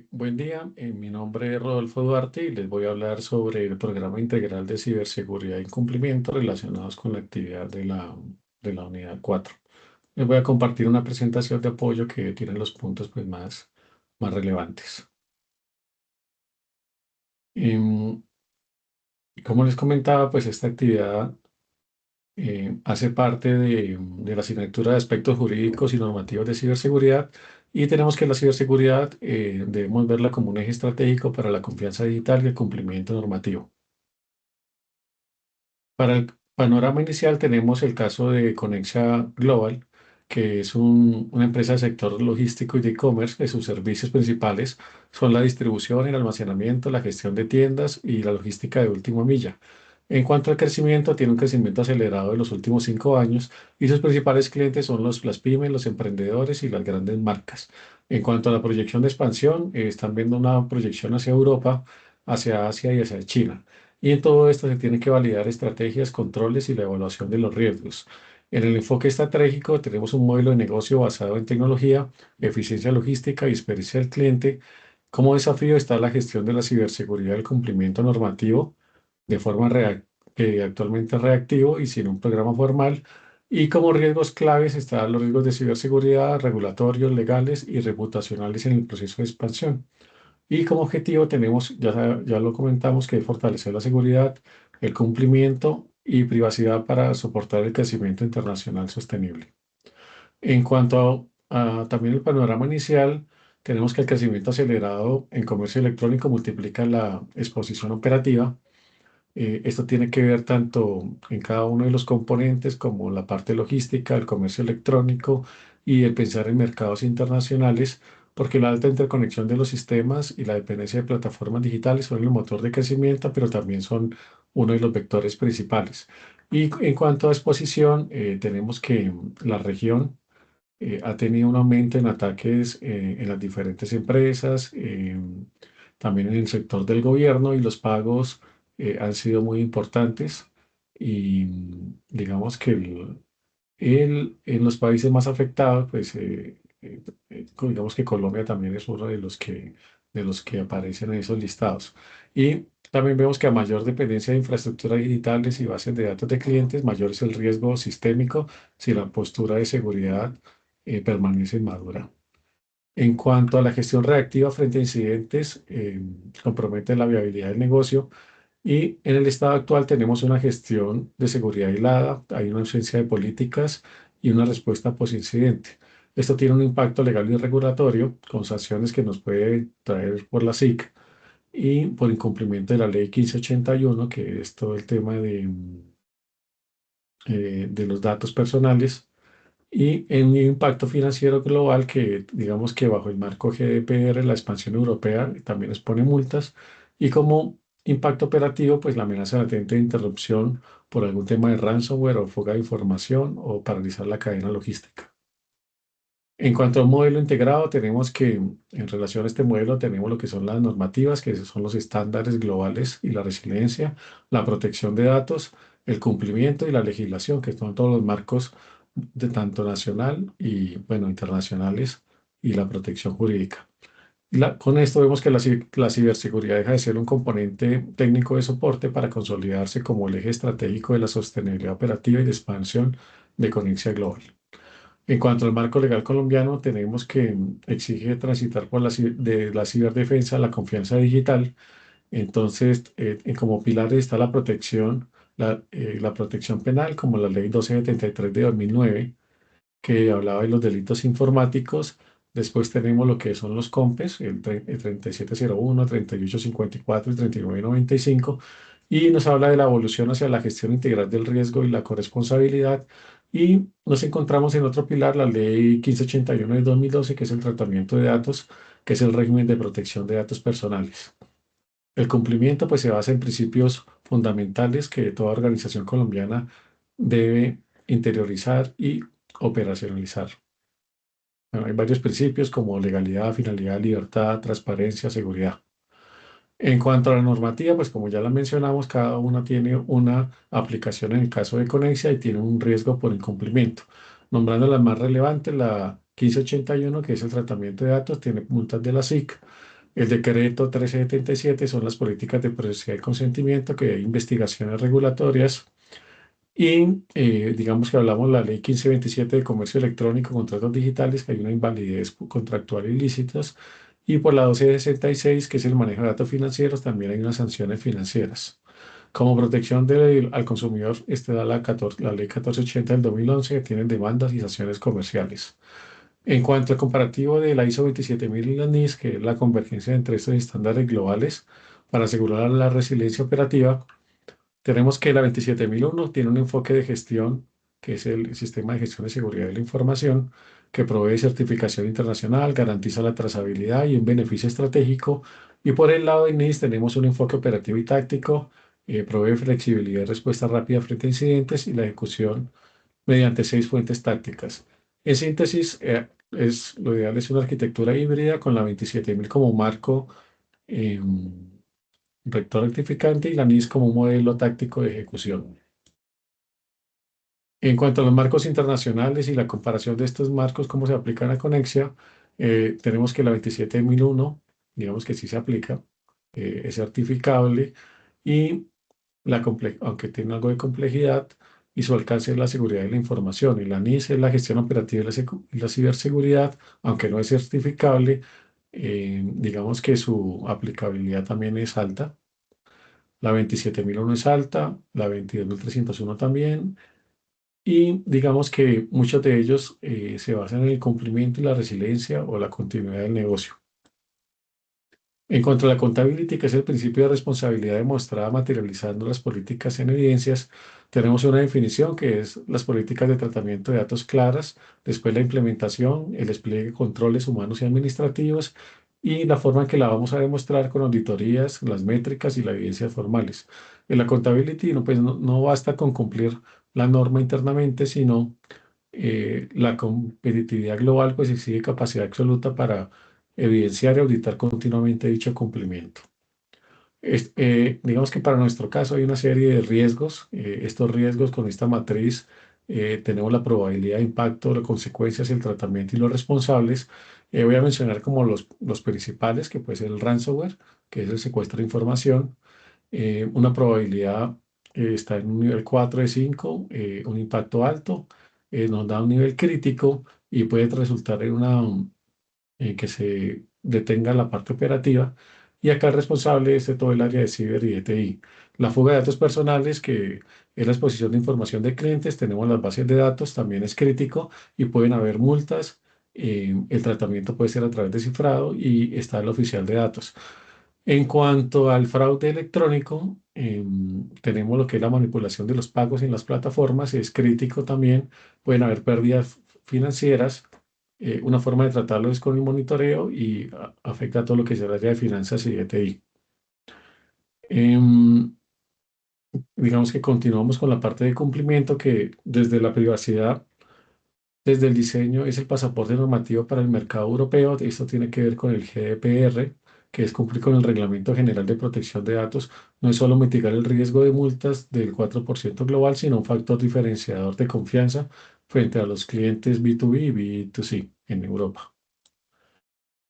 Buen día, mi nombre es Rodolfo Duarte y les voy a hablar sobre el programa integral de ciberseguridad y cumplimiento relacionados con la actividad de la unidad 4. Les voy a compartir una presentación de apoyo que tiene los puntos pues, más relevantes. Em, Como les comentaba, pues esta actividad hace parte de la asignatura de aspectos jurídicos y normativos de ciberseguridad y tenemos que la ciberseguridad debemos verla como un eje estratégico para la confianza digital y el cumplimiento normativo. Para el panorama inicial tenemos el caso de Conexia Global, que es una empresa del sector logístico y de e-commerce, que sus servicios principales son la distribución, el almacenamiento, la gestión de tiendas y la logística de última milla. En cuanto al crecimiento, tiene un crecimiento acelerado en los últimos 5 años y sus principales clientes son las pymes, los emprendedores y las grandes marcas. En cuanto a la proyección de expansión, están viendo una proyección hacia Europa, hacia Asia y hacia China. Y en todo esto se tienen que validar estrategias, controles y la evaluación de los riesgos. En el enfoque estratégico tenemos un modelo de negocio basado en tecnología, eficiencia logística y experiencia del cliente. Como desafío está la gestión de la ciberseguridad y el cumplimiento normativo de forma que actualmente es reactivo y sin un programa formal. Y como riesgos claves están los riesgos de ciberseguridad, regulatorios, legales y reputacionales en el proceso de expansión. Y como objetivo tenemos, ya lo comentamos, que es fortalecer la seguridad, el cumplimiento y privacidad para soportar el crecimiento internacional sostenible. En cuanto a también el panorama inicial, tenemos que el crecimiento acelerado en comercio electrónico multiplica la exposición operativa. Esto tiene que ver tanto en cada uno de los componentes como la parte logística, el comercio electrónico y el pensar en mercados internacionales, porque la alta interconexión de los sistemas y la dependencia de plataformas digitales son el motor de crecimiento, pero también son uno de los vectores principales. Y en cuanto a exposición, tenemos que la región ha tenido un aumento en ataques en las diferentes empresas, también en el sector del gobierno y los pagos han sido muy importantes y digamos que en los países más afectados, pues digamos que Colombia también es uno de los que aparecen en esos listados. Y también vemos que a mayor dependencia de infraestructuras digitales y bases de datos de clientes, mayor es el riesgo sistémico si la postura de seguridad permanece inmadura. En cuanto a la gestión reactiva frente a incidentes, compromete la viabilidad del negocio y en el estado actual tenemos una gestión de seguridad aislada, hay una ausencia de políticas y una respuesta post-incidente. Esto tiene un impacto legal y regulatorio con sanciones que nos puede traer por la SIC y por incumplimiento de la ley 1581, que es todo el tema de los datos personales y en un impacto financiero global que digamos que bajo el marco GDPR la expansión europea también expone multas y como impacto operativo pues la amenaza latente de interrupción por algún tema de ransomware o fuga de información o paralizar la cadena logística. En cuanto al modelo integrado, tenemos que en relación a este modelo tenemos lo que son las normativas, que son los estándares globales y la resiliencia, la protección de datos, el cumplimiento y la legislación, que son todos los marcos de tanto nacional y, bueno, internacionales y la protección jurídica. Con esto vemos que la ciberseguridad deja de ser un componente técnico de soporte para consolidarse como el eje estratégico de la sostenibilidad operativa y de expansión de Conexia Global. En cuanto al marco legal colombiano, tenemos que exige transitar por de la ciberdefensa a la confianza digital. Entonces, como pilares está la protección penal, como la ley 1273 de 2009 que hablaba de los delitos informáticos. Después tenemos lo que son los COMPES, el 3701, 3854 y 3995, y nos habla de la evolución hacia la gestión integral del riesgo y la corresponsabilidad. Y nos encontramos en otro pilar, la ley 1581 de 2012, que es el tratamiento de datos, que es el régimen de protección de datos personales. El cumplimiento pues se basa en principios fundamentales que toda organización colombiana debe interiorizar y operacionalizar. Bueno, hay varios principios como legalidad, finalidad, libertad, transparencia, seguridad. En cuanto a la normativa, pues como ya la mencionamos, cada una tiene una aplicación en el caso de Conexia y tiene un riesgo por incumplimiento. Nombrando las más relevantes, la 1581, que es el tratamiento de datos, tiene multas de la SIC. El decreto 1377 son las políticas de privacidad y consentimiento, que hay investigaciones regulatorias. Y digamos que hablamos de la ley 1527 de comercio electrónico, contratos digitales, que hay una invalidez contractual ilícitas. Y por la 1266, que es el manejo de datos financieros, también hay unas sanciones financieras. Como protección al consumidor, da la ley 1480 del 2011, que tiene demandas y sanciones comerciales. En cuanto al comparativo de la ISO 27000 y la NIS, que es la convergencia entre estos estándares globales para asegurar la resiliencia operativa, tenemos que la 27001 tiene un enfoque de gestión, que es el Sistema de Gestión de Seguridad de la Información, que provee certificación internacional, garantiza la trazabilidad y un beneficio estratégico. Y por el lado de NIST tenemos un enfoque operativo y táctico, provee flexibilidad y respuesta rápida frente a incidentes y la ejecución mediante 6 fuentes tácticas. En síntesis, lo ideal es una arquitectura híbrida con la 27000 como marco rector rectificante y la NIS como un modelo táctico de ejecución. En cuanto a los marcos internacionales y la comparación de estos marcos, cómo se aplican a Conexia, tenemos que la 27001, digamos que sí se aplica, es certificable y aunque tiene algo de complejidad, y su alcance es la seguridad de la información. Y la NIS es la gestión operativa y la ciberseguridad, aunque no es certificable, digamos que su aplicabilidad también es alta. La 27001 es alta, la 22301 también, y digamos que muchos de ellos se basan en el cumplimiento y la resiliencia o la continuidad del negocio. En cuanto a la accountability, que es el principio de responsabilidad demostrada materializando las políticas en evidencias, tenemos una definición que es las políticas de tratamiento de datos claras, después la implementación, el despliegue de controles humanos y administrativos y la forma en que la vamos a demostrar con auditorías, las métricas y las evidencias formales. En la accountability no basta con cumplir la norma internamente, sino la competitividad global pues exige capacidad absoluta para evidenciar y auditar continuamente dicho cumplimiento. Digamos que para nuestro caso hay una serie de riesgos. Estos riesgos con esta matriz tenemos la probabilidad de impacto, las consecuencias, el tratamiento y los responsables. Voy a mencionar como los principales, que puede ser el ransomware, que es el secuestro de información. Una probabilidad está en un nivel 4 de 5, un impacto alto, nos da un nivel crítico y puede resultar en que se detenga la parte operativa. Y acá el responsable es de todo el área de ciber y de TI. La fuga de datos personales, que es la exposición de información de clientes, tenemos las bases de datos, también es crítico y pueden haber multas. El tratamiento puede ser a través de cifrado y está el oficial de datos. En cuanto al fraude electrónico, tenemos lo que es la manipulación de los pagos en las plataformas, es crítico también, pueden haber pérdidas financieras. Una forma de tratarlo es con el monitoreo y afecta a todo lo que es el área de finanzas y de TI. Em, digamos que continuamos con la parte de cumplimiento, que desde la privacidad, desde el diseño, es el pasaporte normativo para el mercado europeo. Esto tiene que ver con el GDPR, que es cumplir con el Reglamento General de Protección de Datos. No es solo mitigar el riesgo de multas del 4% global, sino un factor diferenciador de confianza frente a los clientes B2B y B2C en Europa.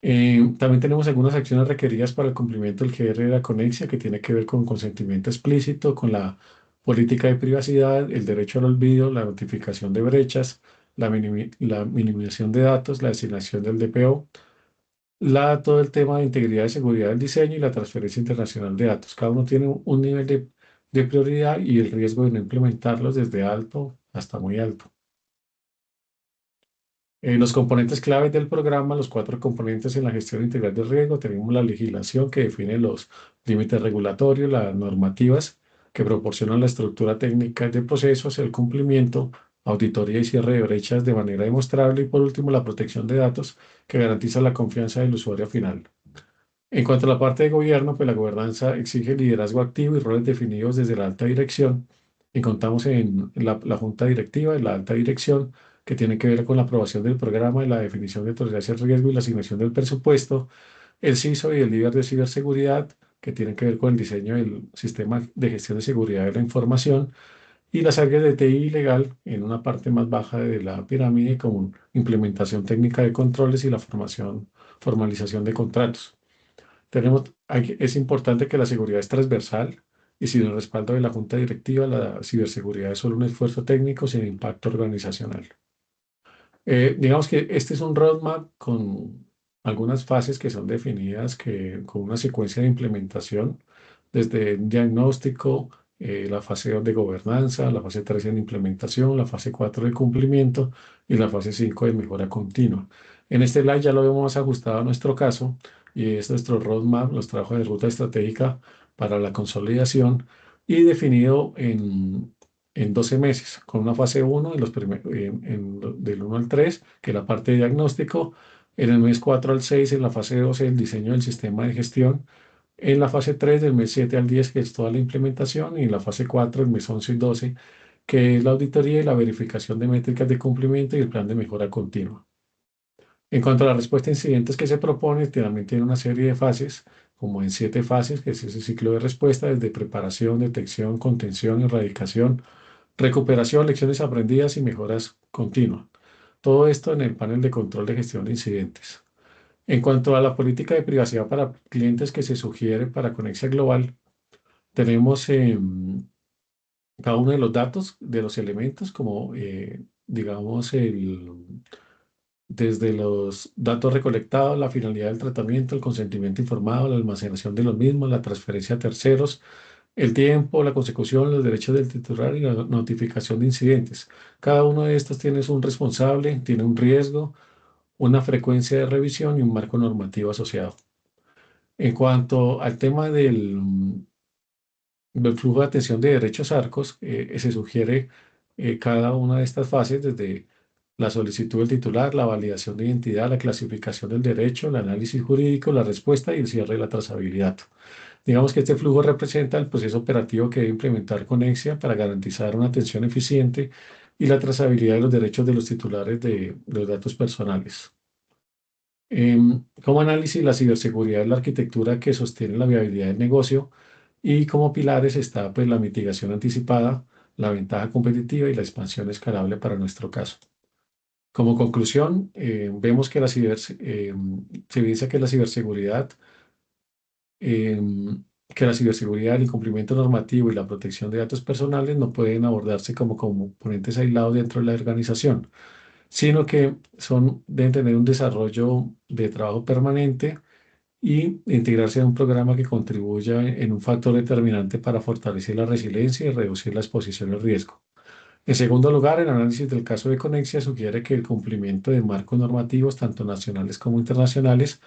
También tenemos algunas acciones requeridas para el cumplimiento del GR de la Conexia, que tiene que ver con consentimiento explícito, con la política de privacidad, el derecho al olvido, la notificación de brechas, la minimización de datos, la designación del DPO, todo el tema de integridad y seguridad del diseño y la transferencia internacional de datos. Cada uno tiene un nivel de prioridad y el riesgo de no implementarlos desde alto hasta muy alto. Los componentes claves del programa, los 4 componentes en la gestión integral de riesgo, tenemos la legislación que define los límites regulatorios, las normativas que proporcionan la estructura técnica de procesos, el cumplimiento, auditoría y cierre de brechas de manera demostrable y por último la protección de datos que garantiza la confianza del usuario final. En cuanto a la parte de gobierno, pues la gobernanza exige liderazgo activo y roles definidos desde la alta dirección. Y contamos en la junta directiva y la alta dirección, que tiene que ver con la aprobación del programa y la definición de tolerancia al riesgo y la asignación del presupuesto. El CISO y el líder de ciberseguridad, que tienen que ver con el diseño del sistema de gestión de seguridad de la información. Y las áreas de TI legal en una parte más baja de la pirámide, con implementación técnica de controles y la formalización de contratos. Es importante que la seguridad es transversal y sin el respaldo de la junta directiva, la ciberseguridad es solo un esfuerzo técnico sin impacto organizacional. Digamos que este es un roadmap con algunas fases que son definidas con una secuencia de implementación, desde diagnóstico, la fase 2 de gobernanza, la fase 3 en implementación, la fase 4 de cumplimiento y la fase 5 de mejora continua. En este slide ya lo vemos más ajustado a nuestro caso y es nuestro roadmap, los trabajos de ruta estratégica para la consolidación y definido en 12 meses, con una fase uno del 1 al 3 que es la parte de diagnóstico, en el mes 4 al 6 en la fase 12 el diseño del sistema de gestión, en la fase 3 del mes 7 al 10 que es toda la implementación, y en la fase 4 el mes 11 y 12 que es la auditoría y la verificación de métricas de cumplimiento y el plan de mejora continua. En cuanto a la respuesta a incidentes que se propone, también tiene una serie de fases, como en 7 fases, que es ese ciclo de respuesta, desde preparación, detección, contención, erradicación, recuperación, lecciones aprendidas y mejoras continuas. Todo esto en el panel de control de gestión de incidentes. En cuanto a la política de privacidad para clientes que se sugiere para Conexia Global, tenemos cada uno de los datos, de los elementos, como digamos desde los datos recolectados, la finalidad del tratamiento, el consentimiento informado, la almacenación de los mismos, la transferencia a terceros, el tiempo, la consecución, los derechos del titular y la notificación de incidentes. Cada uno de estos tiene un responsable, tiene un riesgo, una frecuencia de revisión y un marco normativo asociado. En cuanto al tema del flujo de atención de derechos ARCOS, se sugiere cada una de estas fases desde la solicitud del titular, la validación de identidad, la clasificación del derecho, el análisis jurídico, la respuesta y el cierre de la trazabilidad. Digamos que este flujo representa el proceso operativo que debe implementar Conexia para garantizar una atención eficiente y la trazabilidad de los derechos de los titulares de los datos personales. Como análisis, la ciberseguridad es la arquitectura que sostiene la viabilidad del negocio y como pilares está pues, la mitigación anticipada, la ventaja competitiva y la expansión escalable para nuestro caso. Como conclusión, vemos que se evidencia que la ciberseguridad, el incumplimiento normativo y la protección de datos personales no pueden abordarse como componentes aislados dentro de la organización, sino que deben tener un desarrollo de trabajo permanente y integrarse en un programa que contribuya en un factor determinante para fortalecer la resiliencia y reducir la exposición al riesgo. En segundo lugar, el análisis del caso de Conexia sugiere que el cumplimiento de marcos normativos, tanto nacionales como internacionales,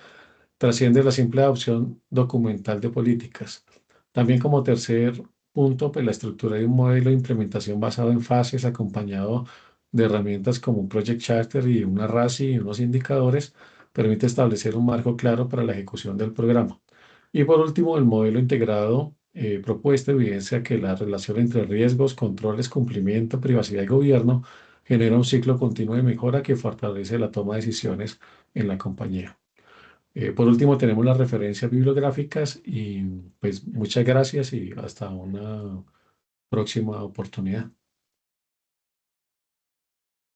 trasciende la simple adopción documental de políticas. También como tercer punto, pues la estructura de un modelo de implementación basado en fases, acompañado de herramientas como un Project Charter y una RACI y unos indicadores, permite establecer un marco claro para la ejecución del programa. Y por último, el modelo integrado propuesto evidencia que la relación entre riesgos, controles, cumplimiento, privacidad y gobierno genera un ciclo continuo de mejora que fortalece la toma de decisiones en la compañía. Por último, tenemos las referencias bibliográficas y pues muchas gracias y hasta una próxima oportunidad.